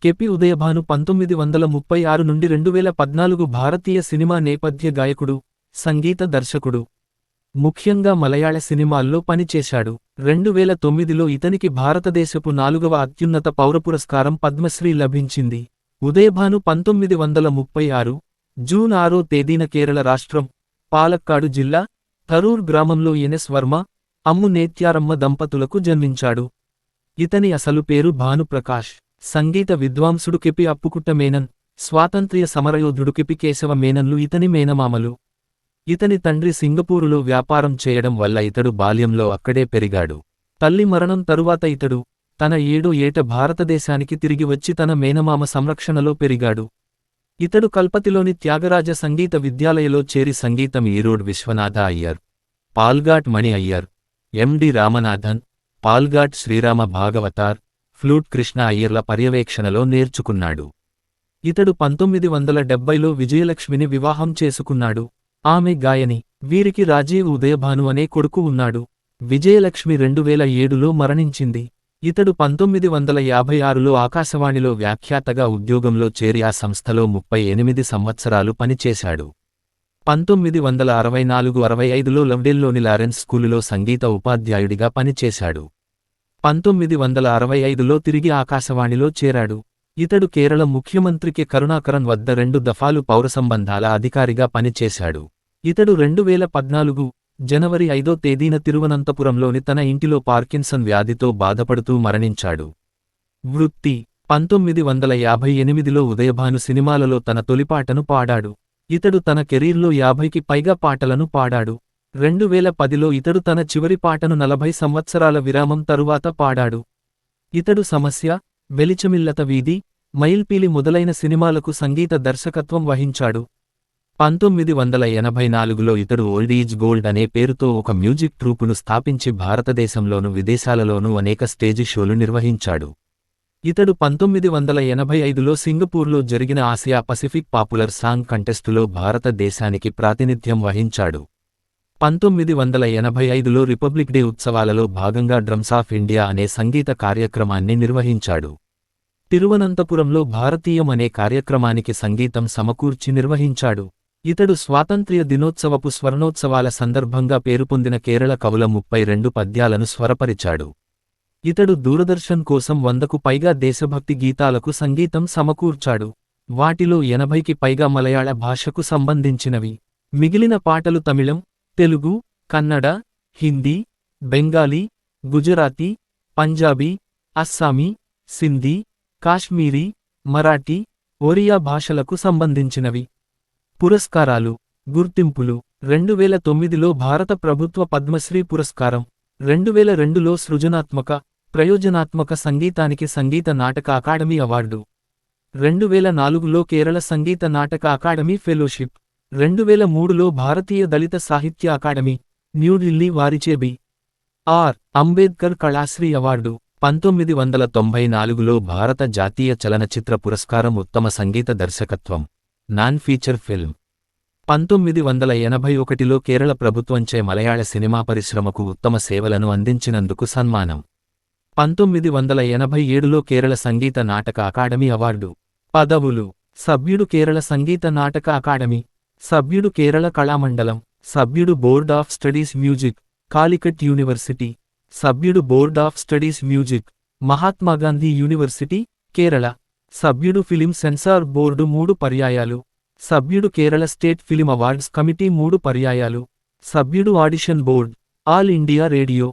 KP Udayabhanu 1936 నుండి 2014 భారతీయ cinema నేపథ్య గాయకుడు, సంగీత దర్శకుడు. ముఖ్యంగా మలయాళ సినిమాల్లో పనిచేశాడు. 2009లో ఇతనికి భారతదేశపు 4వ అత్యున్నత పౌరపురస్కారం పద్మశ్రీ లభించింది. ఉదయభాను 1936 జూన్ 6వ తేదీన కేరళ రాష్ట్రం, పాలక్కాడు జిల్లా, థరూర్ గ్రామంలో ఎన్ఎస్ వర్మ, అమ్ము నేత్యారమ్మ దంపతులకు జన్మించాడు. ఇతని అసలు పేరు భానుప్రకాష్. సంగీత విద్వాంసుడు కెపి అప్పుకుట్ట మేనన్, స్వాతంత్ర్య సమరయోధుడు కెపి కేశవ మేనన్లు ఇతని మేనమామలు. ఇతని తండ్రి సింగపూరులో వ్యాపారం చేయడం వల్ల ఇతడు బాల్యంలో అక్కడే పెరిగాడు. తల్లి మరణం తరువాత ఇతడు తన 7వ ఏట భారతదేశానికి తిరిగి వచ్చి తన మేనమామ సంరక్షణలో పెరిగాడు. ఇతడు కల్పతిలోని త్యాగరాజ సంగీత విద్యాలయలో చేరి సంగీతం ఈరోడ్ విశ్వనాథ అయ్యర్, పాల్ఘాట్ మణి అయ్యర్, ఎండి రామనాథన్, పాల్ఘాట్ శ్రీరామ భాగవతార్, ఫ్లూట్ కృష్ణ అయ్యర్ల పర్యవేక్షణలో నేర్చుకున్నాడు. ఇతడు 1970లో విజయలక్ష్మిని వివాహం చేసుకున్నాడు. ఆమె గాయని. వీరికి రాజీవ్ ఉదయభాను అనే కొడుకు ఉన్నాడు. విజయలక్ష్మి 2007లో మరణించింది. ఇతడు 1956లో ఆకాశవాణిలో వ్యాఖ్యాతగా ఉద్యోగంలో చేరి ఆ సంస్థలో 38 సంవత్సరాలు పనిచేశాడు. 1964–65లో లవ్డేల్లోని లారెన్స్ స్కూలులో సంగీత ఉపాధ్యాయుడిగా పనిచేశాడు. 1965లో తిరిగి ఆకాశవాణిలో చేరాడు. ఇతడు కేరళ ముఖ్యమంత్రి కె కరుణాకరన్ వద్ద 2 దఫాలు పౌరసంబంధాల అధికారిగా పనిచేశాడు. ఇతడు 2014 జనవరి 5వ తేదీన తిరువనంతపురంలోని తన ఇంటిలో పార్కిన్సన్ వ్యాధితో బాధపడుతూ మరణించాడు. వృత్తి. 1958లో ఉదయభాను సినిమాలలో తన తొలిపాటను పాడాడు. ఇతడు తన కెరీర్లో 50కి పైగా పాటలను పాడాడు. 2010లో ఇతడు తన చివరి పాటను 40 సంవత్సరాల విరామం తరువాత పాడాడు. ఇతడు సమస్య, వెలిచమిల్లత వీధి, మైల్పీలి మొదలైన సినిమాలకు సంగీత దర్శకత్వం వహించాడు. 1984లో ఇతడు ఓల్డ్ ఈజ్ గోల్డ్ అనే పేరుతో ఒక మ్యూజిక్ ట్రూపును స్థాపించి భారతదేశంలోనూ విదేశాలలోనూ అనేక స్టేజి షోలు నిర్వహించాడు. ఇతడు 1985లో సింగపూర్లో జరిగిన ఆసియా పసిఫిక్ పాపులర్ సాంగ్ కంటెస్టులో భారతదేశానికి ప్రాతినిధ్యం వహించాడు. 1985లో రిపబ్లిక్ డే ఉత్సవాలలో భాగంగా డ్రమ్స్ ఆఫ్ ఇండియా అనే సంగీత కార్యక్రమాన్ని నిర్వహించాడు. తిరువనంతపురంలో భారతీయం అనే కార్యక్రమానికి సంగీతం సమకూర్చి నిర్వహించాడు. ఇతడు స్వాతంత్ర్య దినోత్సవపు స్వర్ణోత్సవాల సందర్భంగా పేరుపొందిన కేరళ కవుల 32 పద్యాలను స్వరపరిచాడు. ఇతడు దూరదర్శన్ కోసం 100కు పైగా దేశభక్తి గీతాలకు సంగీతం సమకూర్చాడు. వాటిలో 80కి పైగా మలయాళ భాషకు సంబంధించినవి. మిగిలిన పాటలు తమిళం, తెలుగు, కన్నడ, హిందీ, బెంగాలీ, గుజరాతీ, పంజాబీ, అస్సామీ, సింధీ, కాశ్మీరీ, మరాఠీ, ఒరియా భాషలకు సంబంధించినవి. పురస్కారాలు, గుర్తింపులు. 2009లో భారత ప్రభుత్వ పద్మశ్రీ పురస్కారం. 2002లో సృజనాత్మక, ప్రయోజనాత్మక సంగీతానికి Sangeet Natak academy award. 2004లో Kerala Sangeet Natak academy fellowship. 2003లో భారతీయ దళిత సాహిత్య అకాడమీ, న్యూఢిల్లీ వారిచే బి.ఆర్. అంబేద్కర్ కళాశ్రీ అవార్డు. 1994లో భారత జాతీయ చలనచిత్ర పురస్కారం ఉత్తమ సంగీత దర్శకత్వం, నాన్ ఫీచర్ ఫిల్మ్. 1981లో కేరళ ప్రభుత్వంచే మలయాళ సినిమా పరిశ్రమకు ఉత్తమ సేవలను అందించినందుకు సన్మానం. 1987లో కేరళ సంగీత నాటక అకాడమీ అవార్డు. పదవులు. సభ్యుడు కేరళ సంగీత నాటక అకాడమీ, సభ్యుడు కేరళ కళామండలం, సభ్యుడు board of studies music, Calicut university, సభ్యుడు board of studies music, Mahatma Gandhi university, Kerala, సభ్యుడు ఫిలిం సెన్సార్ బోర్డు 3 పర్యాయాలు, సభ్యుడు Kerala state film awards committee 3 పర్యాయాలు, సభ్యుడు audition board, all India radio.